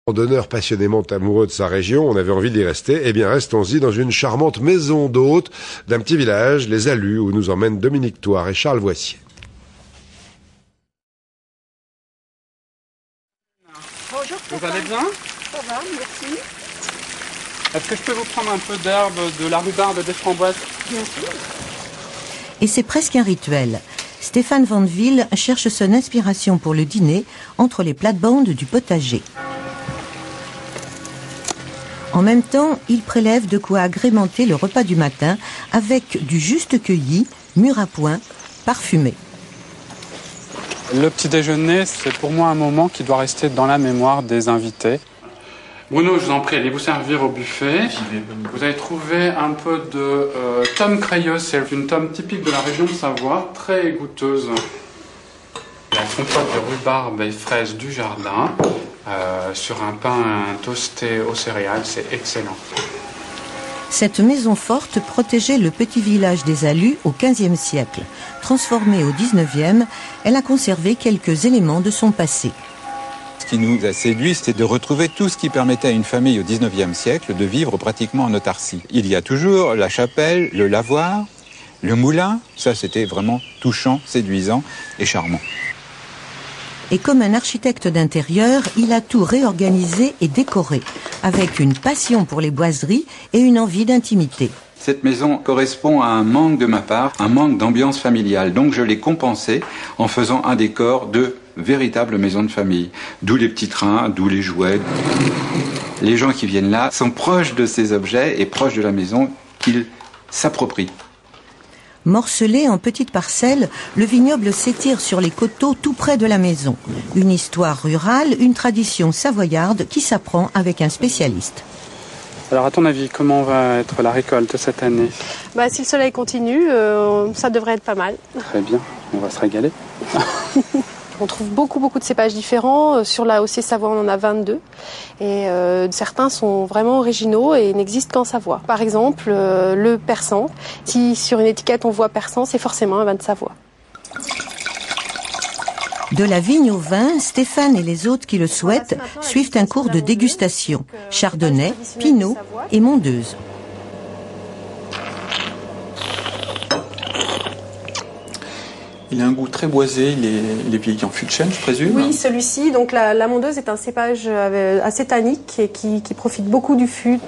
Randonneur passionnément amoureux de sa région, on avait envie d'y rester. Eh bien, restons-y dans une charmante maison d'hôte d'un petit village, les Alus, où nous emmènent Dominique Thouard et Charles Voissier. Bonjour, vous allez bien? Ça va, merci. Est-ce que je peux vous prendre un peu d'herbe, de la rhubarbe, des framboises? Bien sûr. Et c'est presque un rituel. Stéphane Vandeville cherche son inspiration pour le dîner entre les plates-bandes du potager. En même temps, il prélève de quoi agrémenter le repas du matin avec du juste cueilli, mûr à point, parfumé. Le petit déjeuner, c'est pour moi un moment qui doit rester dans la mémoire des invités. Bruno, je vous en prie, allez vous servir au buffet. Vous allez trouver un peu de tome crayeuse, c'est une tome typique de la région de Savoie, très goûteuse. La compote de rhubarbe et fraises du jardin, sur un pain toasté aux céréales, c'est excellent. Cette maison forte protégeait le petit village des Alus au XVe siècle. Transformée au XIXe, elle a conservé quelques éléments de son passé. Ce qui nous a séduit, c'était de retrouver tout ce qui permettait à une famille au XIXe siècle de vivre pratiquement en autarcie. Il y a toujours la chapelle, le lavoir, le moulin. Ça, c'était vraiment touchant, séduisant et charmant. Et comme un architecte d'intérieur, il a tout réorganisé et décoré, avec une passion pour les boiseries et une envie d'intimité. Cette maison correspond à un manque de ma part, un manque d'ambiance familiale. Donc je l'ai compensé en faisant un décor de véritable maison de famille. D'où les petits trains, d'où les jouets. Les gens qui viennent là sont proches de ces objets et proches de la maison qu'ils s'approprient. Morcelé en petites parcelles, le vignoble s'étire sur les coteaux tout près de la maison. Une histoire rurale, une tradition savoyarde qui s'apprend avec un spécialiste. Alors à ton avis, comment va être la récolte cette année? Si le soleil continue, ça devrait être pas mal. Très bien, on va se régaler. On trouve beaucoup de cépages différents. Sur la AOC Savoie, on en a 22. Et certains sont vraiment originaux et n'existent qu'en Savoie. Par exemple, le persan. Si sur une étiquette on voit persan, c'est forcément un vin de Savoie. De la vigne au vin, Stéphane et les autres qui le souhaitent suivent un cours de dégustation. Chardonnay, Pinot et Mondeuse. Il a un goût très boisé, il est vieilli en fût de chêne, je présume. Oui, celui-ci, donc la mondeuse est un cépage assez tannique et qui profite beaucoup du fût.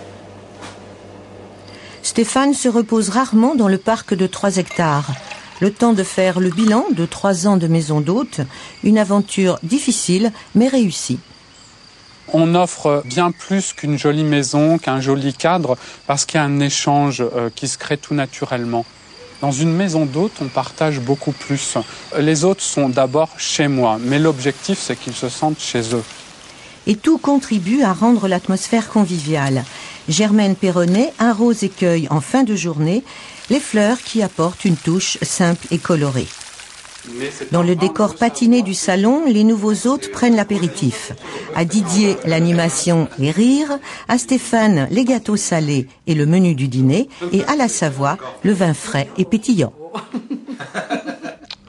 Stéphane se repose rarement dans le parc de 3 hectares. Le temps de faire le bilan de 3 ans de maison d'hôte, une aventure difficile mais réussie. On offre bien plus qu'une jolie maison, qu'un joli cadre, parce qu'il y a un échange qui se crée tout naturellement. Dans une maison d'hôte, on partage beaucoup plus. Les hôtes sont d'abord chez moi, mais l'objectif, c'est qu'ils se sentent chez eux. Et tout contribue à rendre l'atmosphère conviviale. Germaine Perronnet arrose et cueille en fin de journée les fleurs qui apportent une touche simple et colorée. Dans le décor patiné du salon, les nouveaux hôtes prennent l'apéritif. À Didier, l'animation et rire. À Stéphane, les gâteaux salés et le menu du dîner. Et à la Savoie, le vin frais et pétillant.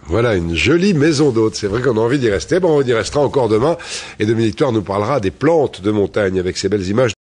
Voilà une jolie maison d'hôte. C'est vrai qu'on a envie d'y rester. Bon, on y restera encore demain. Et Dominique Thouard nous parlera des plantes de montagne avec ces belles images.